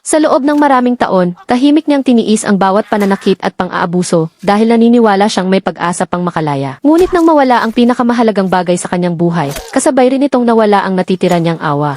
Sa loob ng maraming taon, tahimik niyang tiniis ang bawat pananakit at pang-aabuso dahil naniniwala siyang may pag-asa pang makalaya. Ngunit nang mawala ang pinakamahalagang bagay sa kanyang buhay, kasabay rin itong nawala ang natitira niyang awa.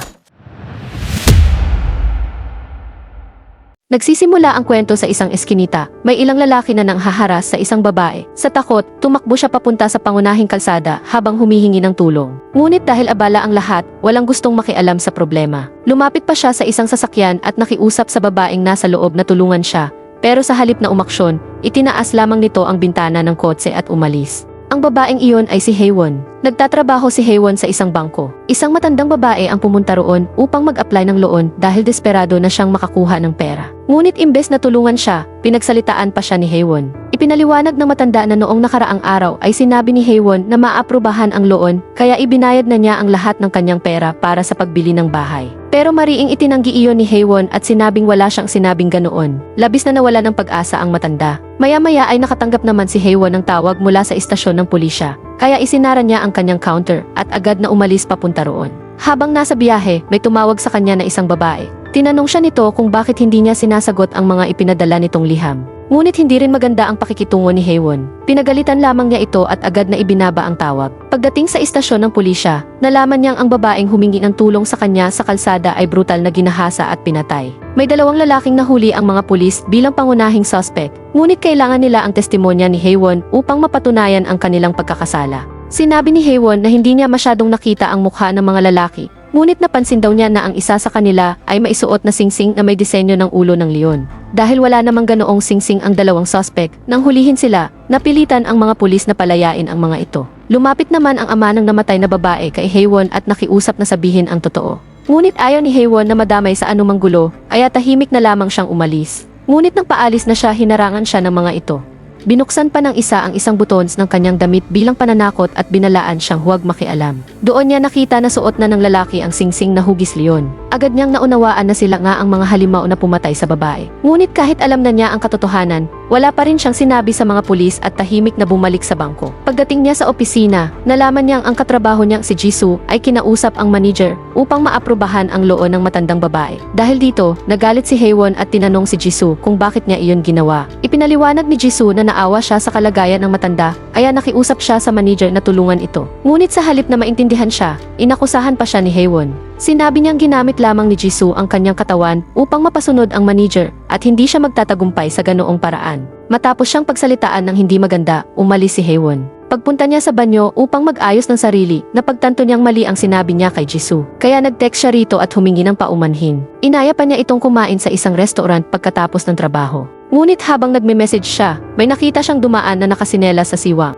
Nagsisimula ang kwento sa isang eskinita. May ilang lalaki na nanghaharas sa isang babae. Sa takot, tumakbo siya papunta sa pangunahing kalsada habang humihingi ng tulong. Ngunit dahil abala ang lahat, walang gustong makialam sa problema. Lumapit pa siya sa isang sasakyan at nakiusap sa babaeng nasa loob na tulungan siya. Pero sa halip na umaksyon, itinaas lamang nito ang bintana ng kotse at umalis. Ang babaeng iyon ay si Haewon. Nagtatrabaho si Haewon sa isang bangko. Isang matandang babae ang pumunta roon upang mag-apply ng loan dahil desperado na siyang makakuha ng pera. Ngunit imbes na tulungan siya, pinagsalitaan pa siya ni Haewon. Ipinaliwanag ng matanda na noong nakaraang araw ay sinabi ni Haewon na maaprubahan ang loan kaya ibinayad na niya ang lahat ng kanyang pera para sa pagbili ng bahay. Pero mariing itinanggi iyon ni Haewon at sinabing wala siyang sinabing ganoon. Labis na nawala ng pag-asa ang matanda. Maya-maya ay nakatanggap naman si Haewon ng tawag mula sa istasyon ng pulisya. Kaya isinara niya ang kanyang counter at agad na umalis papunta roon. Habang nasa biyahe, may tumawag sa kanya na isang babae. Tinanong siya nito kung bakit hindi niya sinasagot ang mga ipinadala nitong liham. Ngunit hindi rin maganda ang pakikitungo ni Haewon. Pinagalitan lamang niya ito at agad na ibinaba ang tawag. Pagdating sa istasyon ng pulisya, nalaman niyang ang babaeng humingi ng tulong sa kanya sa kalsada ay brutal na ginahasa at pinatay. May dalawang lalaking nahuli ang mga pulis bilang pangunahing suspect. Ngunit kailangan nila ang testimonya ni Haewon upang mapatunayan ang kanilang pagkakasala. Sinabi ni Haewon na hindi niya masyadong nakita ang mukha ng mga lalaki. Ngunit napansin daw niya na ang isa sa kanila ay maisuot na singsing na may disenyo ng ulo ng leon. Dahil wala namang ganoong singsing ang dalawang suspect, nang hulihin sila, napilitan ang mga pulis na palayain ang mga ito. Lumapit naman ang ama ng namatay na babae kay Haewon at nakiusap na sabihin ang totoo. Ngunit ayaw ni Haewon na madamay sa anumang gulo, kaya tahimik na lamang siyang umalis. Ngunit nang paalis na siya, hinarangan siya ng mga ito. Binuksan pa ng isa ang isang butons ng kanyang damit bilang pananakot at binalaan siyang huwag makialam. Doon niya nakita na suot na ng lalaki ang singsing na hugis leon. Agad niyang naunawaan na sila nga ang mga halimaw na pumatay sa babae. Ngunit kahit alam na niya ang katotohanan, wala pa rin siyang sinabi sa mga pulis at tahimik na bumalik sa bangko. Pagdating niya sa opisina, nalaman niyang ang katrabaho niyang si Jisoo ay kinausap ang manager upang maaprubahan ang loan ng matandang babae. Dahil dito, nagalit si Haewon at tinanong si Jisoo kung bakit niya iyon ginawa. Ipinaliwanag ni Jisoo na naawa siya sa kalagayan ng matanda, kaya nakiusap siya sa manager na tulungan ito. Ngunit sa halip na maintindihan siya, inakusahan pa siya ni Haewon. Sinabi niyang ginamit lamang ni Jisoo ang kanyang katawan upang mapasunod ang manager at hindi siya magtatagumpay sa ganoong paraan. Matapos siyang pagsalitaan ng hindi maganda, umalis si Haewon. Pagpunta niya sa banyo upang mag-ayos ng sarili, napagtanto niyang mali ang sinabi niya kay Jisoo. Kaya nag-text siya rito at humingi ng paumanhin. Inaya pa niya itong kumain sa isang restaurant pagkatapos ng trabaho. Ngunit habang nagme-message siya, may nakita siyang dumaan na nakasinelas sa siwang.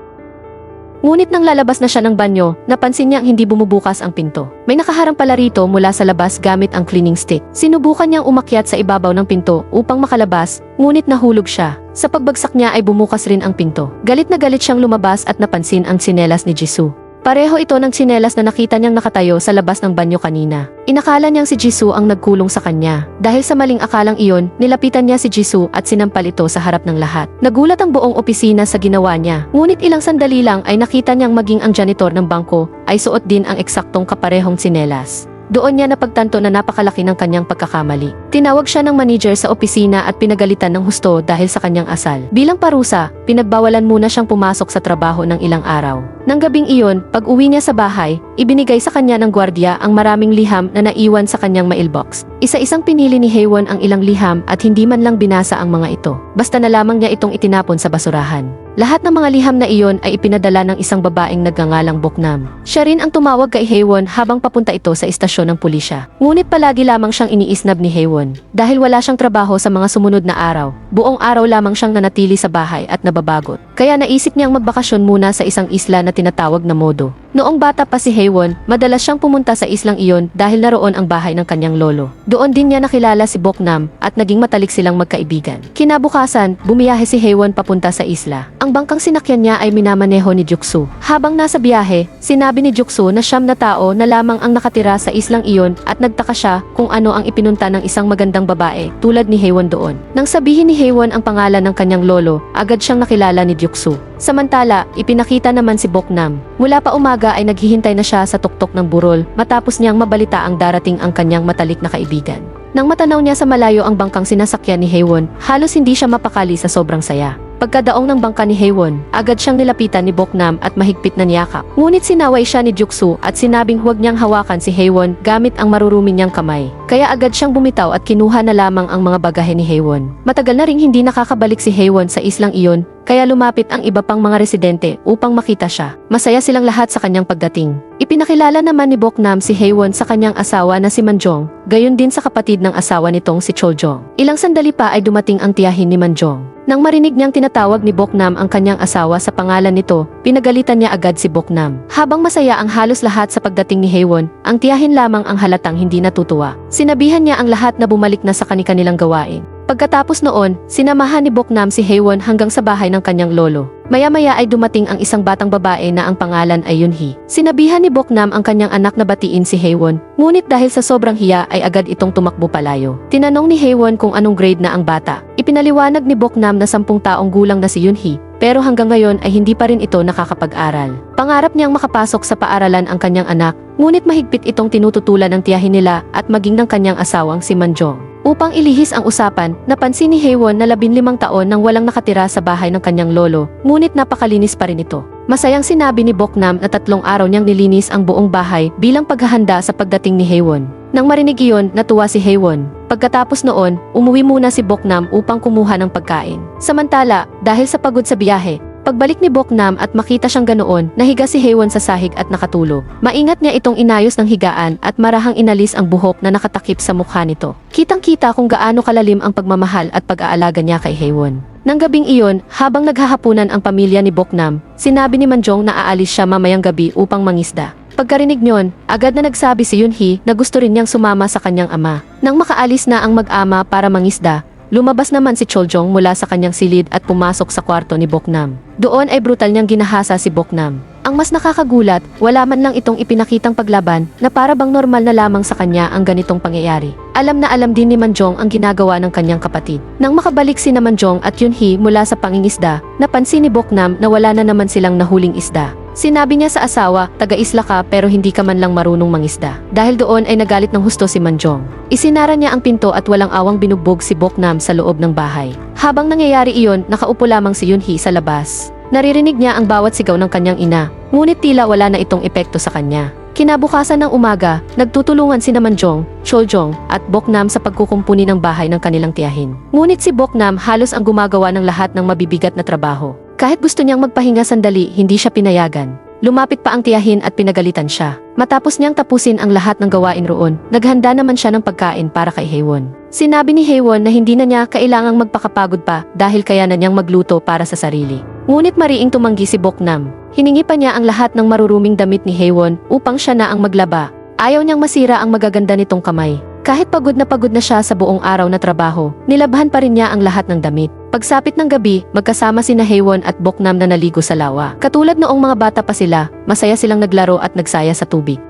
Ngunit nang lalabas na siya ng banyo, napansin niyang hindi bumubukas ang pinto. May nakaharang pala rito mula sa labas gamit ang cleaning stick. Sinubukan niyang umakyat sa ibabaw ng pinto upang makalabas, ngunit nahulog siya. Sa pagbagsak niya ay bumukas rin ang pinto. Galit na galit siyang lumabas at napansin ang tsinelas ni Jisoo. Pareho ito ng tsinelas na nakita niyang nakatayo sa labas ng banyo kanina. Inakala niyang si Jisoo ang nagkulong sa kanya. Dahil sa maling akalang iyon, nilapitan niya si Jisoo at sinampal ito sa harap ng lahat. Nagulat ang buong opisina sa ginawa niya. Ngunit ilang sandali lang ay nakita niyang maging ang janitor ng bangko ay suot din ang eksaktong kaparehong tsinelas. Doon niya napagtanto na napakalaki ng kanyang pagkakamali. Tinawag siya ng manager sa opisina at pinagalitan ng husto dahil sa kanyang asal. Bilang parusa, pinagbawalan muna siyang pumasok sa trabaho ng ilang araw. Nang gabing iyon, pag-uwi niya sa bahay, ibinigay sa kanya ng gwardiya ang maraming liham na naiwan sa kanyang mailbox. Isa-isang pinili ni Haewon ang ilang liham at hindi man lang binasa ang mga ito. Basta na lamang niya itong itinapon sa basurahan. Lahat ng mga liham na iyon ay ipinadala ng isang babaeng nagngangalang Boknam. Siya rin ang tumawag kay Haewon habang papunta ito sa istasyon ng pulisya. Ngunit palagi lamang siyang iniisnab ni Haewon. Dahil wala siyang trabaho sa mga sumunod na araw, buong araw lamang siyang nanatili sa bahay at nababagot. Kaya naisip niyang magbakasyon muna sa isang isla na tinatawag na Modo. Noong bata pa si Haewon, madalas siyang pumunta sa islang iyon dahil naroon ang bahay ng kanyang lolo. Doon din niya nakilala si Boknam at naging matalik silang magkaibigan. Kinabukasan, bumiyahe si Haewon papunta sa isla. Ang bangkang sinakyan niya ay minamaneho ni Juksu. Habang nasa biyahe, sinabi ni Juksu na 9 na tao na lamang ang nakatira sa islang iyon at nagtaka siya kung ano ang ipinunta ng isang magandang babae tulad ni Haewon doon. Nang sabihin ni Haewon ang pangalan ng kanyang lolo, agad siyang nakilala ni Juksu. Samantala, ipinakita naman si Boknam. Mula pa umaga ay naghihintay na siya sa tuktok ng burol matapos niyang mabalita ang darating ang kanyang matalik na kaibigan. Nang matanaw niya sa malayo ang bangkang sinasakyan ni Haewon, halos hindi siya mapakali sa sobrang saya. Pagkadaong ng bangka ni Haewon, agad siyang nilapitan ni Boknam at mahigpit na niyakap. Ngunit sinaway siya ni Juksu at sinabing huwag niyang hawakan si Haewon gamit ang marurumi niyang kamay. Kaya agad siyang bumitaw at kinuha na lamang ang mga bagahe ni Haewon. Matagal na ring hindi nakakabalik si Haewon sa islang iyon, kaya lumapit ang iba pang mga residente upang makita siya. Masaya silang lahat sa kanyang pagdating. Ipinakilala naman ni Boknam si Haewon sa kanyang asawa na si Manjong, gayon din sa kapatid ng asawa nitong si Choljong. Ilang sandali pa ay dumating ang tiyahin ni Manjong. Nang marinig niyang tinatawag ni Boknam ang kanyang asawa sa pangalan nito, pinagalitan niya agad si Boknam. Habang masaya ang halos lahat sa pagdating ni Haewon, ang tiyahin lamang ang halatang hindi natutuwa. Sinabihan niya ang lahat na bumalik na sa kanilang gawain. Pagkatapos noon, sinamahan ni Boknam si Haewon hanggang sa bahay ng kanyang lolo. Maya-maya ay dumating ang isang batang babae na ang pangalan ay Yunhee. Sinabihan ni Boknam ang kanyang anak na batiin si Haewon, ngunit dahil sa sobrang hiya ay agad itong tumakbo palayo. Tinanong ni Haewon kung anong grade na ang bata. Ipinaliwanag ni Boknam na 10 taong gulang na si Yunhee, pero hanggang ngayon ay hindi pa rin ito nakakapag-aral. Pangarap niyang makapasok sa paaralan ang kanyang anak, ngunit mahigpit itong tinututulan ng tiyahin nila at maging ng kanyang asawang si Manjong. Upang ilihis ang usapan, napansin ni Haewon na 15 taon nang walang nakatira sa bahay ng kanyang lolo, ngunit napakalinis pa rin ito. Masayang sinabi ni Boknam na 3 araw niyang nilinis ang buong bahay bilang paghahanda sa pagdating ni Haewon. Nang marinig iyon, natuwa si Haewon. Pagkatapos noon, umuwi muna si Boknam upang kumuha ng pagkain. Samantala, dahil sa pagod sa biyahe, pagbalik ni Boknam at makita siyang ganoon, nahiga si Haewon sa sahig at nakatulog. Maingat niya itong inayos ng higaan at marahang inalis ang buhok na nakatakip sa mukha nito. Kitang-kita kung gaano kalalim ang pagmamahal at pag-aalaga niya kay Haewon. Nang gabing iyon, habang naghahapunan ang pamilya ni Boknam, sinabi ni Manjong na aalis siya mamayang gabi upang mangisda. Pagkarinig niyon, agad na nagsabi si Yunhee na gusto rin niyang sumama sa kanyang ama. Nang makaalis na ang mag-ama para mangisda, lumabas naman si Choljong mula sa kanyang silid at pumasok sa kwarto ni Boknam. Doon ay brutal niyang ginahasa si Boknam. Ang mas nakakagulat, wala man lang itong ipinakitang paglaban na para bang normal na lamang sa kanya ang ganitong pangyayari. Alam na alam din ni Manjong ang ginagawa ng kanyang kapatid. Nang makabalik si Manjong at Yunhee mula sa pangingisda, napansin ni Boknam na wala na naman silang nahuling isda. Sinabi niya sa asawa, taga-isla ka pero hindi ka man lang marunong mangisda. Dahil doon ay nagalit ng husto si Manjong. Isinara niya ang pinto at walang awang binugbog si Boknam sa loob ng bahay. Habang nangyayari iyon, nakaupo lamang si Yunhee sa labas. Naririnig niya ang bawat sigaw ng kanyang ina, ngunit tila wala na itong epekto sa kanya. Kinabukasan ng umaga, nagtutulungan sina Manjong, Choljong at Boknam sa pagkukumpuni ng bahay ng kanilang tiyahin. Ngunit si Boknam halos ang gumagawa ng lahat ng mabibigat na trabaho. Kahit gusto niyang magpahinga sandali, hindi siya pinayagan. Lumapit pa ang tiyahin at pinagalitan siya. Matapos niyang tapusin ang lahat ng gawain roon, naghanda naman siya ng pagkain para kay Haewon. Sinabi ni Haewon na hindi na niya kailangang magpakapagod pa dahil kaya na niyang magluto para sa sarili. Ngunit mariing tumanggi si Boknam. Hiningi pa niya ang lahat ng maruruming damit ni Haewon upang siya na ang maglaba. Ayaw niyang masira ang magaganda nitong kamay. Kahit pagod na siya sa buong araw na trabaho, nilabhan pa rin niya ang lahat ng damit. Pagsapit ng gabi, magkasama sina Haewon at Boknam na naligo sa lawa. Katulad noong mga bata pa sila, masaya silang naglaro at nagsaya sa tubig.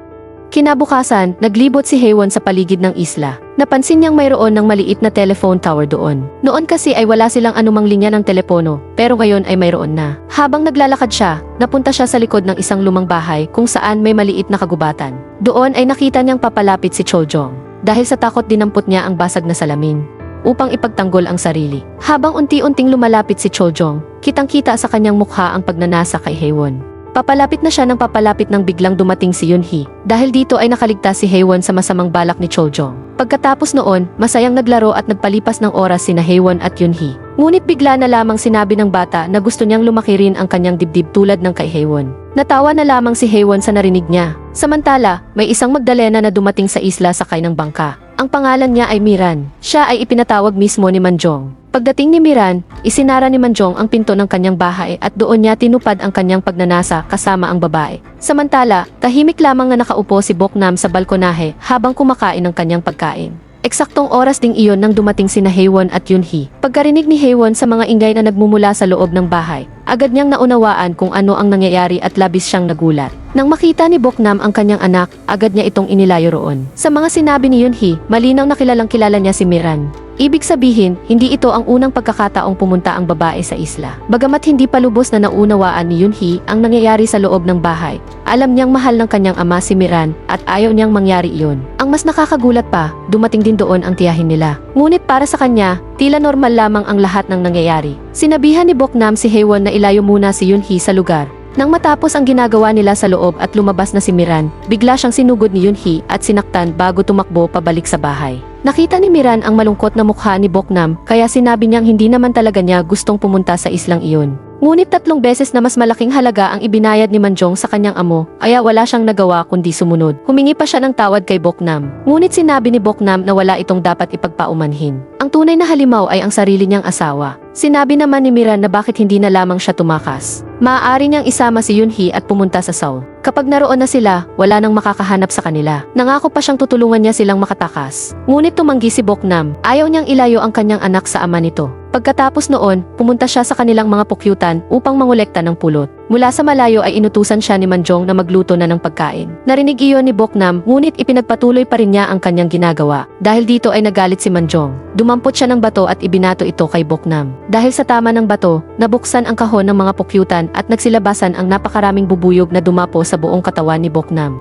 Kinabukasan, naglibot si Haewon sa paligid ng isla. Napansin niyang mayroon ng maliit na telephone tower doon. Noon kasi ay wala silang anumang linya ng telepono, pero ngayon ay mayroon na. Habang naglalakad siya, napunta siya sa likod ng isang lumang bahay kung saan may maliit na kagubatan. Doon ay nakita niyang papalapit si Choljong. Dahil sa takot dinampot niya ang basag na salamin upang ipagtanggol ang sarili. Habang unti-unting lumalapit si Choljong, kitang-kita sa kanyang mukha ang pagnanasa kay Haewon. Papalapit na siya ng papalapit nang biglang dumating si Yunhee. Dahil dito ay nakaligtas si Haewon sa masamang balak ni Choljong. Pagkatapos noon, masayang naglaro at nagpalipas ng oras sina Haewon at Yunhee. Ngunit bigla na lamang sinabi ng bata na gusto niyang lumaki rin ang kanyang dibdib tulad ng kay Haewon. Natawa na lamang si Haewon sa narinig niya. Samantala, may isang Magdalena na dumating sa isla sakay ng bangka. Ang pangalan niya ay Miran. Siya ay ipinatawag mismo ni Manjong. Pagdating ni Miran, isinara ni Manjong ang pinto ng kanyang bahay at doon niya tinupad ang kanyang pagnanasa kasama ang babae. Samantala, tahimik lamang na nakaupo si Boknam sa balkonahe habang kumakain ng kanyang pagkain. Eksaktong oras ding iyon nang dumating sina Haewon at Yunhee. Pagkarinig ni Haewon sa mga ingay na nagmumula sa loob ng bahay, agad niyang naunawaan kung ano ang nangyayari at labis siyang nagulat. Nang makita ni Boknam ang kanyang anak, agad niya itong inilayo roon. Sa mga sinabi ni Yunhee, malinaw na kilalang kilala niya si Miran. Ibig sabihin, hindi ito ang unang pagkakataong pumunta ang babae sa isla. Bagamat hindi pa lubos na naunawaan ni Yunhee ang nangyayari sa loob ng bahay, alam niyang mahal ng kanyang ama si Miran at ayaw niyang mangyari iyon. Ang mas nakakagulat pa, dumating din doon ang tiyahin nila. Ngunit para sa kanya, tila normal lamang ang lahat ng nangyayari. Sinabihan ni Boknam si Haewon na ilayo muna si Yunhee sa lugar. Nang matapos ang ginagawa nila sa loob at lumabas na si Miran, bigla siyang sinugod ni Yunhee at sinaktan bago tumakbo pabalik sa bahay. Nakita ni Miran ang malungkot na mukha ni Boknam kaya sinabi niyang hindi naman talaga niya gustong pumunta sa islang iyon. Ngunit 3 beses na mas malaking halaga ang ibinayad ni Manjong sa kanyang amo, kaya wala siyang nagawa kundi sumunod. Humingi pa siya ng tawad kay Boknam. Ngunit sinabi ni Boknam na wala itong dapat ipagpaumanhin. Ang tunay na halimaw ay ang sarili niyang asawa. Sinabi naman ni Miran na bakit hindi na lamang siya tumakas. Maaari niyang isama si Yunhee at pumunta sa Seoul. Kapag naroon na sila, wala nang makakahanap sa kanila. Nangako pa siyang tutulungan niya silang makatakas. Ngunit tumanggi si Boknam. Ayaw niyang ilayo ang kanyang anak sa ama nito. Pagkatapos noon, pumunta siya sa kanilang mga pukyutan upang mangolekta ng pulot. Mula sa malayo ay inutusan siya ni Manjong na magluto na ng pagkain. Narinig iyon ni Boknam, ngunit ipinagpatuloy pa rin niya ang kanyang ginagawa. Dahil dito ay nagalit si Manjong. Dumampot siya ng bato at ibinato ito kay Boknam. Dahil sa tama ng bato, nabuksan ang kahon ng mga pukyutan at nagsilabasan ang napakaraming bubuyog na dumapo sa buong katawan ni Boknam.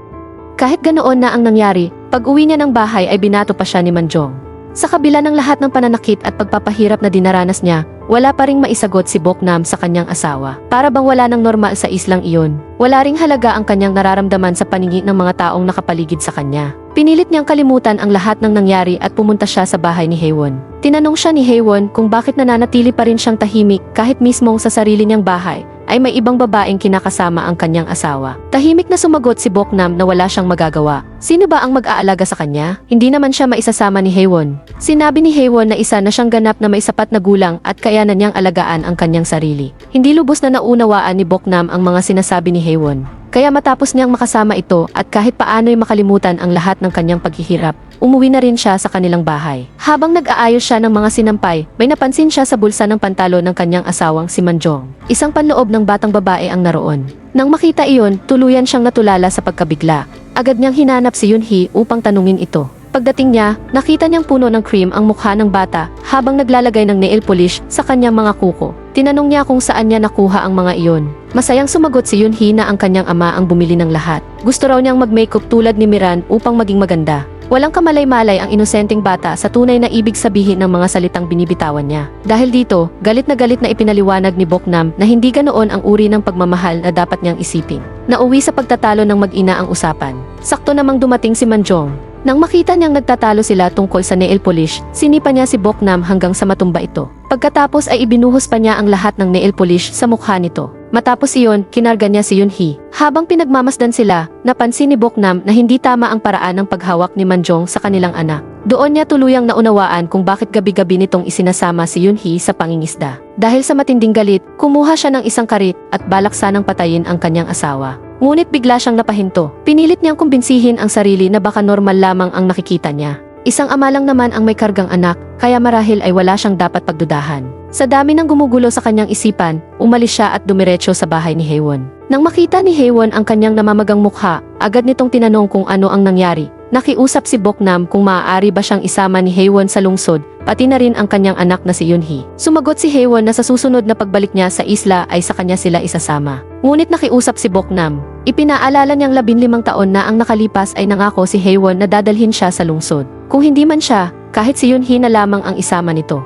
Kahit ganoon na ang nangyari, pag-uwi niya ng bahay ay binato pa siya ni Manjong. Sa kabila ng lahat ng pananakit at pagpapahirap na dinaranas niya, wala pa ring maisagot si Boknam sa kanyang asawa. Para bang wala nang normal sa islang iyon. Wala ring halaga ang kanyang nararamdaman sa paningin ng mga taong nakapaligid sa kanya. Pinilit niyang kalimutan ang lahat ng nangyari at pumunta siya sa bahay ni Haewon. Tinanong siya ni Haewon kung bakit nananatili pa rin siyang tahimik kahit mismong sa sarili niyang bahay ay may ibang babaeng kinakasama ang kanyang asawa. Tahimik na sumagot si Boknam na wala siyang magagawa. Sino ba ang mag-aalaga sa kanya? Hindi naman siya maisasama ni Haewon. Sinabi ni Haewon na isa na siyang ganap na may sapat na gulang at kayanan niyang alagaan ang kanyang sarili. Hindi lubos na naunawaan ni Boknam ang mga sinasabi ni Haewon. Kaya matapos niyang makasama ito at kahit paano'y makalimutan ang lahat ng kanyang paghihirap, umuwi na rin siya sa kanilang bahay. Habang nag-aayos siya ng mga sinampay, may napansin siya sa bulsa ng pantalo ng kanyang asawang si Manjong. Isang panloob ng batang babae ang naroon. Nang makita iyon, tuluyan siyang natulala sa pagkabigla. Agad niyang hinanap si Yunhee upang tanungin ito. Pagdating niya, nakita niyang puno ng cream ang mukha ng bata habang naglalagay ng nail polish sa kanyang mga kuko. Tinanong niya kung saan niya nakuha ang mga iyon. Masayang sumagot si Yunhee na ang kanyang ama ang bumili ng lahat. Gusto raw niyang mag-makeup tulad ni Miran upang maging maganda. Walang kamalay-malay ang inosenteng bata sa tunay na ibig sabihin ng mga salitang binibitawan niya. Dahil dito, galit na ipinaliwanag ni Boknam na hindi ganoon ang uri ng pagmamahal na dapat niyang isipin. Nauwi sa pagtatalo ng mag-ina ang usapan. Sakto namang dumating si Manjong. Nang makita niyang nagtatalo sila tungkol sa nail polish, sinipa niya si Boknam hanggang sa matumba ito. Pagkatapos ay ibinuhos pa niya ang lahat ng nail polish sa mukha nito. Matapos iyon, kinarga niya si Yunhee. Habang pinagmamasdan sila, napansin ni Boknam na hindi tama ang paraan ng paghawak ni Manjong sa kanilang anak. Doon niya tuluyang naunawaan kung bakit gabi-gabi nitong isinasama si Yunhee sa pangingisda. Dahil sa matinding galit, kumuha siya ng isang karit at balak sanang patayin ang kanyang asawa. Ngunit bigla siyang napahinto. Pinilit niyang kumbinsihin ang sarili na baka normal lamang ang nakikita niya. Isang ama lang naman ang may kargang anak, kaya marahil ay wala siyang dapat pagdudahan. Sa dami ng gumugulo sa kanyang isipan, umalis siya at dumiretso sa bahay ni Haewon. Nang makita ni Haewon ang kanyang namamagang mukha, agad nitong tinanong kung ano ang nangyari. Nakiusap si Boknam kung maaari ba siyang isama ni Haewon sa lungsod, pati na rin ang kanyang anak na si Yunhee. Sumagot si Haewon na sa susunod na pagbalik niya sa isla ay sa kanya sila isasama. Ngunit nakiusap si Boknam. Ipinaalala niyang 15 taon na ang nakalipas ay nangako si Haewon na dadalhin siya sa lungsod. Kung hindi man siya, kahit si Yunhee na lamang ang isama nito.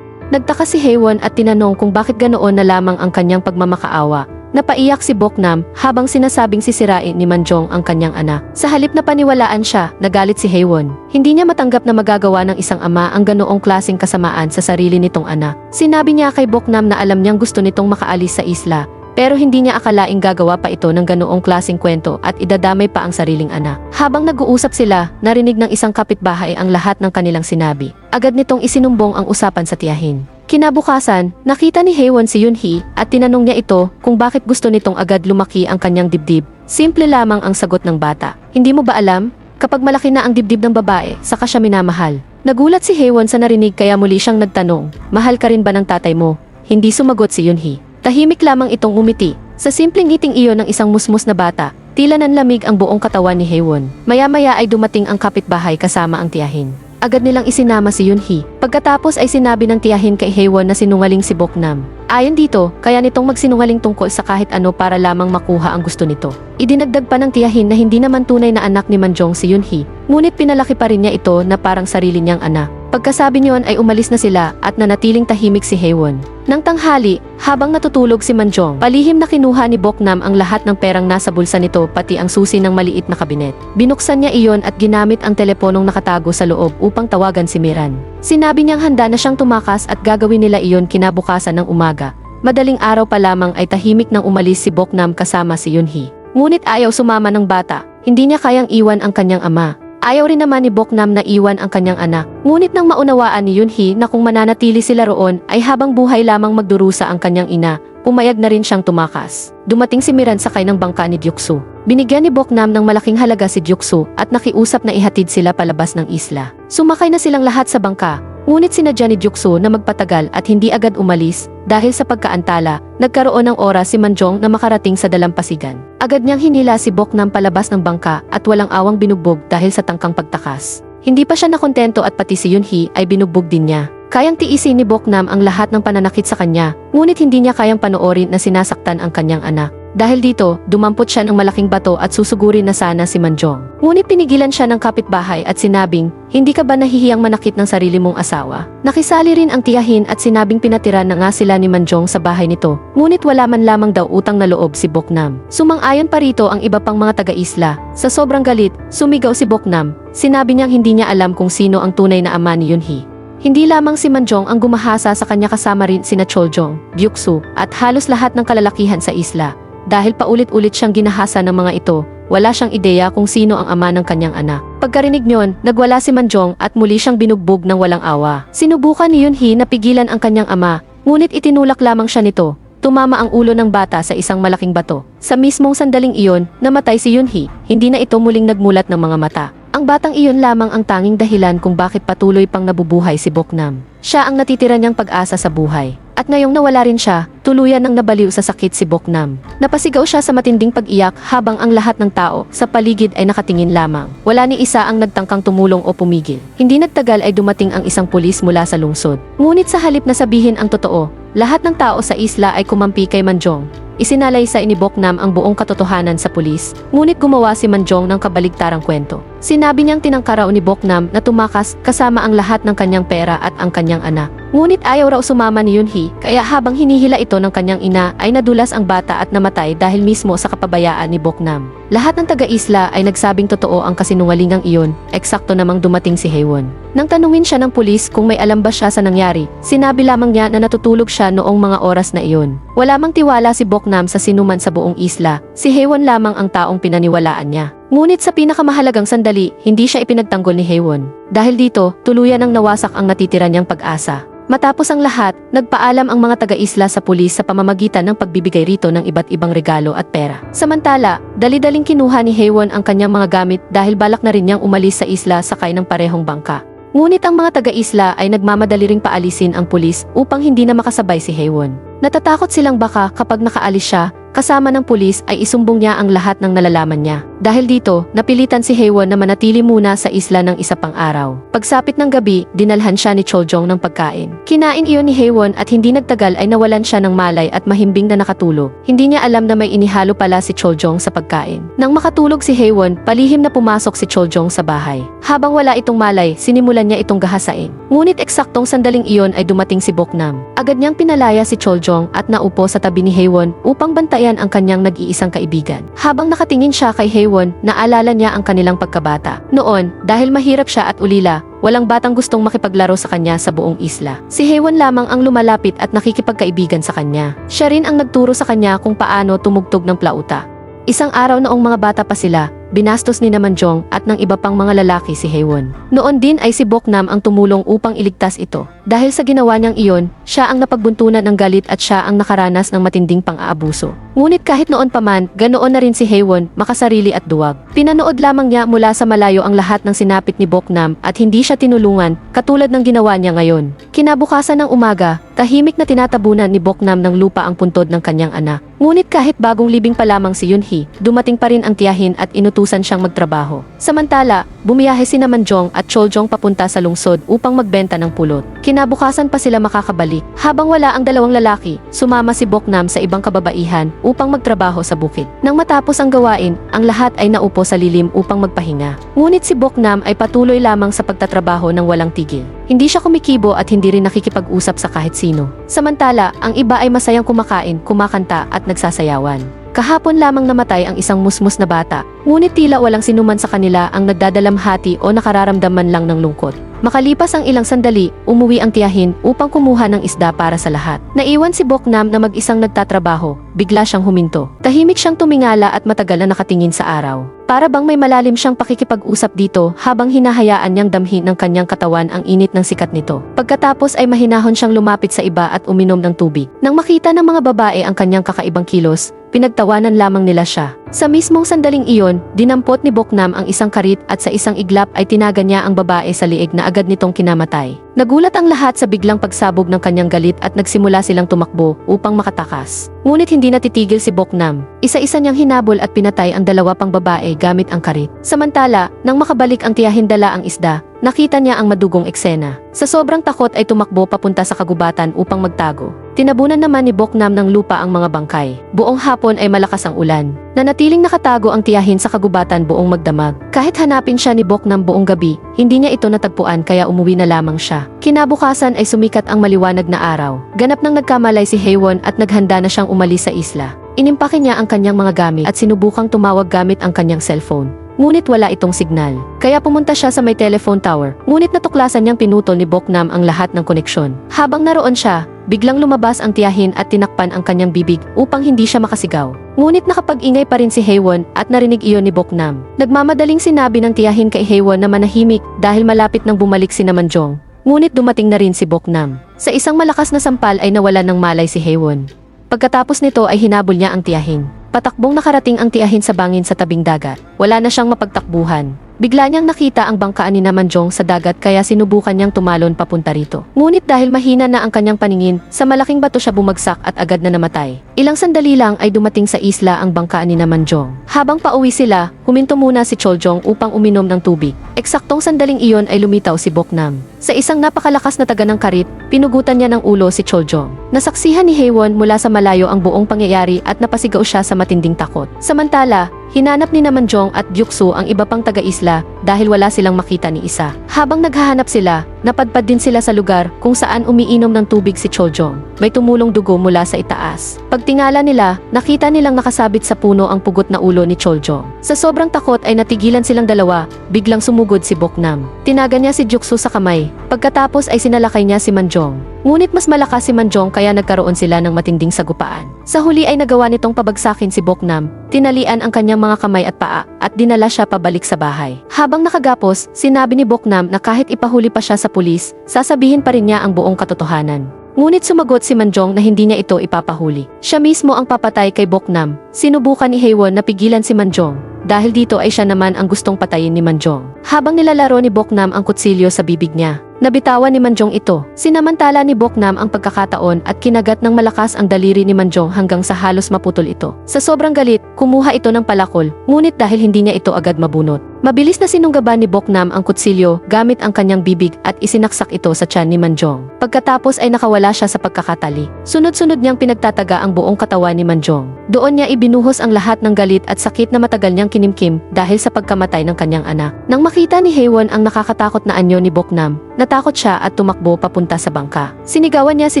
Nagtaka si Haewon at tinanong kung bakit ganoon na lamang ang kanyang pagmamakaawa. Napaiyak si Boknam habang sinasabing sisirain ni Manjong ang kanyang anak. Sa halip na paniwalaan siya, nagalit si Haewon. Hindi niya matanggap na magagawa ng isang ama ang ganoong klaseng kasamaan sa sarili nitong anak. Sinabi niya kay Boknam na alam niyang gusto nitong makaalis sa isla, pero hindi niya akalaing gagawa pa ito ng ganoong klaseng kwento at idadamay pa ang sariling anak. Habang nag-uusap sila, narinig ng isang kapitbahay ang lahat ng kanilang sinabi. Agad nitong isinumbong ang usapan sa tiyahin. Kinabukasan, nakita ni Haewon si Yunhee at tinanong niya ito kung bakit gusto nitong agad lumaki ang kanyang dibdib. Simple lamang ang sagot ng bata. Hindi mo ba alam? Kapag malaki na ang dibdib ng babae, saka siya minamahal. Nagulat si Haewon sa narinig kaya muli siyang nagtanong, mahal ka rin ba ng tatay mo? Hindi sumagot si Yunhee. Tahimik lamang itong umiti. Sa simpleng ngiting iyon ng isang musmus na bata, tila nanlamig ang buong katawan ni Haewon. Maya-maya ay dumating ang kapitbahay kasama ang tiyahin. Agad nilang isinama si Yoonhee. Pagkatapos ay sinabi ng tiyahin kay Haewon na sinungaling si Boknam. Ayon dito, kaya nitong magsinungaling tungkol sa kahit ano para lamang makuha ang gusto nito. Idinagdag pa ng tiyahin na hindi naman tunay na anak ni Manjong si Yoonhee, ngunit pinalaki pa rin niya ito na parang sarili niyang anak. Pagkasabi niyon ay umalis na sila at nanatiling tahimik si Haewon. Nang tanghali, habang natutulog si Manjong, palihim na kinuha ni Boknam ang lahat ng perang nasa bulsa nito pati ang susi ng maliit na kabinet. Binuksan niya iyon at ginamit ang teleponong nakatago sa loob upang tawagan si Miran. Sinabi niyang handa na siyang tumakas at gagawin nila iyon kinabukasan ng umaga. Madaling araw pa lamang ay tahimik nang umalis si Boknam kasama si Yoonhee. Ngunit ayaw sumama ng bata, hindi niya kayang iwan ang kanyang ama. Ayaw rin naman ni Boknam na iwan ang kanyang anak. Ngunit nang maunawaan ni Yoonhee na kung mananatili sila roon ay habang buhay lamang magdurusa ang kanyang ina, pumayag na rin siyang tumakas. Dumating si Miran sakay ng bangka ni Deoksu. Binigyan ni Boknam ng malaking halaga si Deoksu at nakiusap na ihatid sila palabas ng isla. Sumakay na silang lahat sa bangka, ngunit sinadya ni Deoksu na magpatagal at hindi agad umalis dahil sa pagkaantala, nagkaroon ng oras si Manjong na makarating sa dalampasigan. Agad niyang hinila si Boknam palabas ng bangka at walang awang binugbog dahil sa tangkang pagtakas. Hindi pa siya nakontento at pati si Yoonhee ay binugbog din niya. Kayang tiisin ni Boknam ang lahat ng pananakit sa kanya, ngunit hindi niya kayang panoorin na sinasaktan ang kanyang anak. Dahil dito, dumampot siya ng malaking bato at susugurin na sana si Manjong. Ngunit pinigilan siya ng kapitbahay at sinabing, hindi ka ba nahihiyang manakit ng sarili mong asawa? Nakisali rin ang tiyahin at sinabing pinatira na nga sila ni Manjong sa bahay nito, ngunit wala man lamang daw utang na loob si Boknam. Sumang-ayon pa rito ang iba pang mga taga-isla. Sa sobrang galit, sumigaw si Boknam. Sinabi niyang hindi niya alam kung sino ang tunay na ama ni Yoonhee. Hindi lamang si Manjong ang gumahasa sa kanya kasama rin sina Choljong, Deoksu, at halos lahat ng kalalakihan sa isla. Dahil paulit-ulit siyang ginahasa ng mga ito, wala siyang ideya kung sino ang ama ng kanyang anak. Pagkarinig niyon, nagwala si Manjong at muli siyang binugbog ng walang awa. Sinubukan ni Yoonhee na pigilan ang kanyang ama, ngunit itinulak lamang siya nito. Tumama ang ulo ng bata sa isang malaking bato. Sa mismong sandaling iyon, namatay si Yoonhee. Hindi na ito muling nagmulat ng mga mata. Ang batang iyon lamang ang tanging dahilan kung bakit patuloy pang nabubuhay si Boknam. Siya ang natitira niyang pag-asa sa buhay. At ngayong nawala rin siya, tuluyan ang nabaliw sa sakit si Boknam. Napasigaw siya sa matinding pag-iyak habang ang lahat ng tao sa paligid ay nakatingin lamang. Wala ni isa ang nagtangkang tumulong o pumigil. Hindi nagtagal ay dumating ang isang pulis mula sa lungsod. Ngunit sa halip na sabihin ang totoo, lahat ng tao sa isla ay kumampi kay Manjong. Isinalaysay ni Boknam ang buong katotohanan sa pulis, ngunit gumawa si Manjong ng kabaligtarang kwento. Sinabi niyang tinangka raw ni Boknam na tumakas kasama ang lahat ng kanyang pera at ang kanyang anak. Ngunit ayaw raw sumama ni Yoonhee, kaya habang hinihila ito ng kanyang ina ay nadulas ang bata at namatay dahil mismo sa kapabayaan ni Boknam. Lahat ng taga-isla ay nagsabing totoo ang kasinungalingang iyon, eksakto namang dumating si Haewon. Nang tanungin siya ng pulis kung may alam ba siya sa nangyari, sinabi lamang niya na natutulog siya noong mga oras na iyon. Wala mang tiwala si Boknam sa sinuman sa buong isla, si Haewon lamang ang taong pinaniwalaan niya. Ngunit sa pinakamahalagang sandali, hindi siya ipinagtanggol ni Haewon. Dahil dito, tuluyan ang nawasak ang natitira niyang pag-asa. Matapos ang lahat, nagpaalam ang mga taga-isla sa pulis sa pamamagitan ng pagbibigay rito ng iba't ibang regalo at pera. Samantala, dali-daling kinuha ni Haewon ang kanyang mga gamit dahil balak na rin niyang umalis sa isla sakay ng parehong bangka. Ngunit ang mga taga-isla ay nagmamadali ring paalisin ang pulis upang hindi na makasabay si Haewon. Natatakot silang baka kapag nakaalis siya, kasama ng pulis ay isumbong niya ang lahat ng nalalaman niya. Dahil dito, napilitan si Haewon na manatili muna sa isla ng isa pang araw. Pagsapit ng gabi, dinalhan siya ni Choljong ng pagkain. Kinain iyon ni Haewon at hindi nagtagal ay nawalan siya ng malay at mahimbing na nakatulog. Hindi niya alam na may inihalo pala si Choljong sa pagkain. Nang makatulog si Haewon, palihim na pumasok si Choljong sa bahay. Habang wala itong malay, sinimulan niya itong gahasain. Ngunit eksaktong sandaling iyon ay dumating si Boknam. Agad niyang pinalaya si Choljong at naupo sa tabi ni Haewon upang bantayan ang kanyang nag-iisang kaibigan. Habang nakatingin siya kay Haewon, naalala niya ang kanilang pagkabata. Noon, dahil mahirap siya at ulila, walang batang gustong makipaglaro sa kanya sa buong isla. Si Haewon lamang ang lumalapit at nakikipagkaibigan sa kanya. Siya rin ang nagturo sa kanya kung paano tumugtog ng plauta. Isang araw noong mga bata pa sila, binastos ni Manjong at ng iba pang mga lalaki si Haewon. Noon din ay si Boknam ang tumulong upang iligtas ito. Dahil sa ginawa niyang iyon, siya ang napagbuntunan ng galit at siya ang nakaranas ng matinding pang-aabuso. Ngunit kahit noon pa man, ganoon na rin si Haewon, makasarili at duwag. Pinanood lamang niya mula sa malayo ang lahat ng sinapit ni Boknam at hindi siya tinulungan, katulad ng ginawa niya ngayon. Kinabukasan ng umaga, tahimik na tinatabunan ni Boknam ng lupa ang puntod ng kanyang anak. Ngunit kahit bagong libing pa lamang si Yunhee, dumating pa rin ang tiyahin at inutusan siyang magtrabaho. Samantala, bumiyahe si Namanjong at Choljong papunta sa lungsod upang magbenta ng pulot. Kinabukasan pa sila makakabalik. Habang wala ang dalawang lalaki, sumama si Boknam sa ibang kababaihan upang magtrabaho sa bukid. Nang matapos ang gawain, ang lahat ay naupo sa lilim upang magpahinga. Ngunit si Boknam ay patuloy lamang sa pagtatrabaho ng walang tigil. Hindi siya kumikibo at hindi rin nakikipag-usap sa kahit sino. Samantala, ang iba ay masayang kumakain, kumakanta at nagsasayawan. Kahapon lamang namatay ang isang musmus na bata, ngunit tila walang sinuman sa kanila ang nagdadalamhati o nakararamdaman lang ng lungkot. Makalipas ang ilang sandali, umuwi ang tiyahin upang kumuha ng isda para sa lahat. Naiwan si Boknam na mag-isang nagtatrabaho, bigla siyang huminto. Tahimik siyang tumingala at matagal na nakatingin sa araw. Para bang may malalim siyang pakikipag-usap dito habang hinahayaan niyang damhin ng kanyang katawan ang init ng sikat nito. Pagkatapos ay mahinahon siyang lumapit sa iba at uminom ng tubig. Nang makita ng mga babae ang kanyang kakaibang kilos, pinagtawanan lamang nila siya. Sa mismong sandaling iyon, dinampot ni Boknam ang isang karit at sa isang iglap ay tinaga niya ang babae sa liig na agad nitong kinamatay. Nagulat ang lahat sa biglang pagsabog ng kanyang galit at nagsimula silang tumakbo upang makatakas. Ngunit hindi natitigil si Boknam. Isa-isa niyang hinabol at pinatay ang dalawa pang babae gamit ang karit. Samantala, nang makabalik ang tiyahin dala ang isda, nakita niya ang madugong eksena. Sa sobrang takot ay tumakbo papunta sa kagubatan upang magtago. Tinabunan naman ni Boknam ng lupa ang mga bangkay. Buong hapon ay malakas ang ulan. Nanatiling nakatago ang tiyahin sa kagubatan buong magdamag. Kahit hanapin siya ni Boknam buong gabi, hindi niya ito natagpuan kaya umuwi na lamang siya. Kinabukasan ay sumikat ang maliwanag na araw. Ganap nang nagkamalay si Haewon at naghanda na siyang umalis sa isla. Inimpake niya ang kanyang mga gamit at sinubukang tumawag gamit ang kanyang cellphone. Ngunit wala itong signal. Kaya pumunta siya sa may telephone tower. Ngunit natuklasan niyang pinutol ni Boknam ang lahat ng koneksyon. Habang naroon siya, biglang lumabas ang tiyahin at tinakpan ang kanyang bibig upang hindi siya makasigaw. Ngunit nakapag-ingay pa rin si Haewon at narinig iyon ni Boknam. Nagmamadaling sinabi ng tiyahin kay Haewon na manahimik dahil malapit nang bumalik si Namanjong. Ngunit dumating na rin si Boknam. Sa isang malakas na sampal ay nawalan ng malay si Haewon. Pagkatapos nito ay hinabol niya ang tiyahin. Patakbong nakarating ang tiyahin sa bangin sa tabing dagat. Wala na siyang mapagtakbuhan. Bigla niyang nakita ang bangkaan ni Namanjong sa dagat kaya sinubukan niyang tumalon papunta rito. Ngunit dahil mahina na ang kanyang paningin, sa malaking bato siya bumagsak at agad na namatay. Ilang sandali lang ay dumating sa isla ang bangkaan ni Namanjong. Habang pauwi sila, huminto muna si Choljong upang uminom ng tubig. Eksaktong sandaling iyon ay lumitaw si Boknam. Sa isang napakalakas na taga ng karit, pinugutan niya ng ulo si Choljong. Nasaksihan ni Haewon mula sa malayo ang buong pangyayari at napasigaw siya sa matinding takot. Samantala, hinanap ni Namanjong at Gyuksu ang iba pang taga-isla dahil wala silang makita ni isa. Habang naghahanap sila, napadpad din sila sa lugar kung saan umiinom ng tubig si Choljong. May tumulong dugo mula sa itaas. Pagtingala nila, nakita nilang nakasabit sa puno ang pugot na ulo ni Choljong. Sa sobrang takot ay natigilan silang dalawa, biglang sumugod si Boknam. Tinaga niya si Gyuksu sa kamay. Pagkatapos ay sinalakay niya si Manjong. Ngunit mas malakas si Manjong kaya nagkaroon sila ng matinding sagupaan. Sa huli ay nagawa nitong pabagsakin si Boknam, tinalian ang kanyang mga kamay at paa, at dinala siya pabalik sa bahay. Habang nakagapos, sinabi ni Boknam na kahit ipahuli pa siya sa pulis, sasabihin pa rin niya ang buong katotohanan. Ngunit sumagot si Manjong na hindi niya ito ipapahuli. Siya mismo ang papatay kay Boknam. Sinubukan ni Haewon na pigilan si Manjong. Dahil dito ay siya naman ang gustong patayin ni Manjong. Habang nilalaro ni Boknam ang kutsilyo sa bibig niya, nabitawan ni Manjong ito. Sinamantala ni Boknam ang pagkakataon at kinagat ng malakas ang daliri ni Manjong hanggang sa halos maputol ito. Sa sobrang galit, kumuha ito ng palakol, ngunit dahil hindi niya ito agad mabunot. Mabilis na sinunggaban ni Boknam ang kutsilyo gamit ang kanyang bibig at isinaksak ito sa tiyan ni Manjong. Pagkatapos ay nakawala siya sa pagkakatali. Sunod-sunod niyang pinagtataga ang buong katawan ni Manjong. Doon niya ibinuhos ang lahat ng galit at sakit na matagal niyang kinimkim dahil sa pagkamatay ng kanyang anak. Nang makita ni Haewon ang nakakatakot na anyo ni Boknam, natakot siya at tumakbo papunta sa bangka. Sinigawan niya si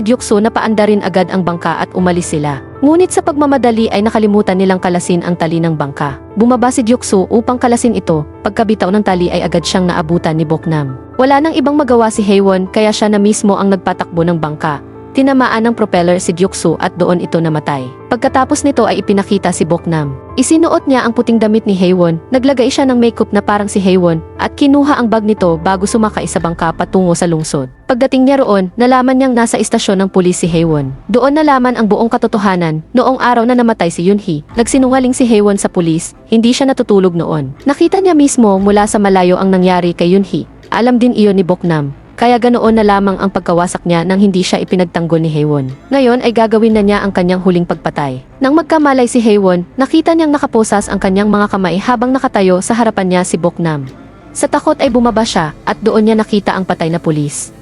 Gyuksu na paandarin agad ang bangka at umalis sila. Ngunit sa pagmamadali ay nakalimutan nilang kalasin ang tali ng bangka. Bumaba si Gyuksu upang kalasin ito, pagkabitaw ng tali ay agad siyang naabutan ni Boknam. Wala nang ibang magawa si Haewon kaya siya na mismo ang nagpatakbo ng bangka. tinamaan ng propeller si Gyuksu at doon ito namatay. Pagkatapos nito ay ipinakita si Boknam. Isinuot niya ang puting damit ni Haewon, naglagay siya ng makeup na parang si Haewon, at kinuha ang bag nito bago sumakay sa bangka patungo sa lungsod. Pagdating niya roon, nalaman niyang nasa istasyon ng pulis si Haewon. Doon nalaman ang buong katotohanan, noong araw na namatay si Yunhee, nagsinungaling si Haewon sa pulis, hindi siya natutulog noon. Nakita niya mismo mula sa malayo ang nangyari kay Yunhee. Alam din iyon ni Boknam. Kaya ganoon na lamang ang pagkawasak niya nang hindi siya ipinagtanggol ni Haewon. Ngayon ay gagawin na niya ang kanyang huling pagpatay. Nang magkamalay si Haewon, nakita niyang nakaposas ang kanyang mga kamay habang nakatayo sa harapan niya si Boknam. Sa takot ay bumaba siya at doon niya nakita ang patay na pulis.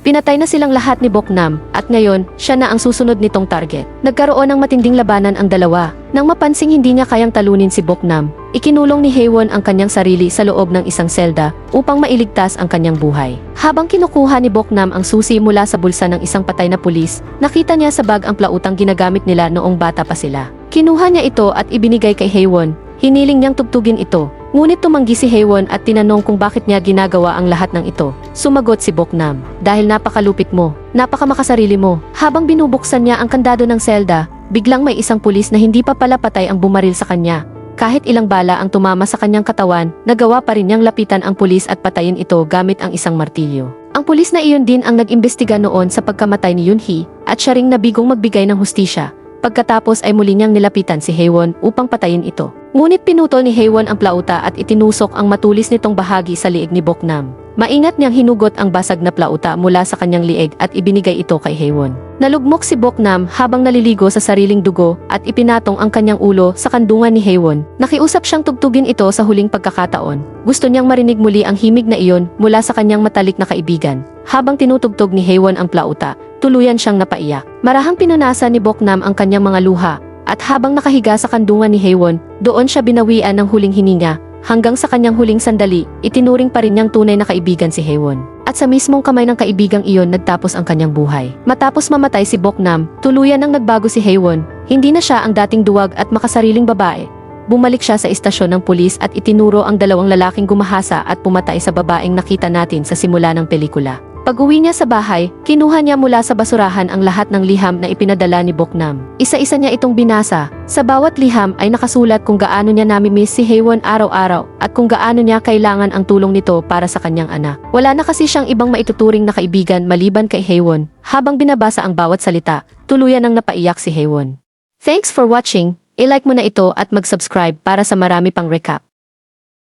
Pinatay na silang lahat ni Boknam at ngayon, siya na ang susunod nitong target. Nagkaroon ng matinding labanan ang dalawa. Nang mapansing hindi niya kayang talunin si Boknam, ikinulong ni Haewon ang kanyang sarili sa loob ng isang selda upang mailigtas ang kanyang buhay. Habang kinukuha ni Boknam ang susi mula sa bulsa ng isang patay na pulis, nakita niya sa bag ang plautang ginagamit nila noong bata pa sila. Kinuha niya ito at ibinigay kay Haewon. Hiniling niyang tugtugin ito, ngunit tumanggi si Haewon at tinanong kung bakit niya ginagawa ang lahat ng ito. Sumagot si Boknam, dahil napakalupit mo, napakamakasarili mo. Habang binubuksan niya ang kandado ng selda, biglang may isang pulis na hindi pa pala patay ang bumaril sa kanya. Kahit ilang bala ang tumama sa kanyang katawan, nagawa pa rin niyang lapitan ang pulis at patayin ito gamit ang isang martilyo. Ang pulis na iyon din ang nag-imbestiga noon sa pagkamatay ni Yunhee at siya ring nabigong magbigay ng hustisya. Pagkatapos ay muli niyang nilapitan si Haewon upang patayin ito. Ngunit pinutol ni Haewon ang plauta at itinusok ang matulis nitong bahagi sa liig ni Boknam. Maingat niyang hinugot ang basag na plauta mula sa kanyang liig at ibinigay ito kay Haewon. Nalugmok si Boknam habang naliligo sa sariling dugo at ipinatong ang kanyang ulo sa kandungan ni Haewon. Nakiusap siyang tugtugin ito sa huling pagkakataon. Gusto niyang marinig muli ang himig na iyon mula sa kanyang matalik na kaibigan. Habang tinutugtog ni Haewon ang plauta, tuluyan siyang napaiyak. Marahang pinunasan ni Boknam ang kanyang mga luha, at habang nakahiga sa kandungan ni Haewon, doon siya binawian ng huling hininga. Hanggang sa kanyang huling sandali, itinuring pa rin niyang tunay na kaibigan si Haewon. At sa mismong kamay ng kaibigang iyon nagtapos ang kanyang buhay. Matapos mamatay si Boknam, tuluyan nang nagbago si Haewon. Hindi na siya ang dating duwag at makasariling babae. Bumalik siya sa istasyon ng pulis at itinuro ang dalawang lalaking gumahasa at pumatay sa babaeng nakita natin sa simula ng pelikula. Pag-uwi niya sa bahay, kinuha niya mula sa basurahan ang lahat ng liham na ipinadala ni Boknam. Isa-isa niya itong binasa. Sa bawat liham ay nakasulat kung gaano niya namimiss si Haewon araw-araw at kung gaano niya kailangan ang tulong nito para sa kanyang anak. Wala na kasi siyang ibang maituturing na kaibigan maliban kay Haewon. Habang binabasa ang bawat salita, tuluyan nang napaiyak si Haewon. Thanks for watching. I-like mo na ito at mag-subscribe para sa marami pang recap.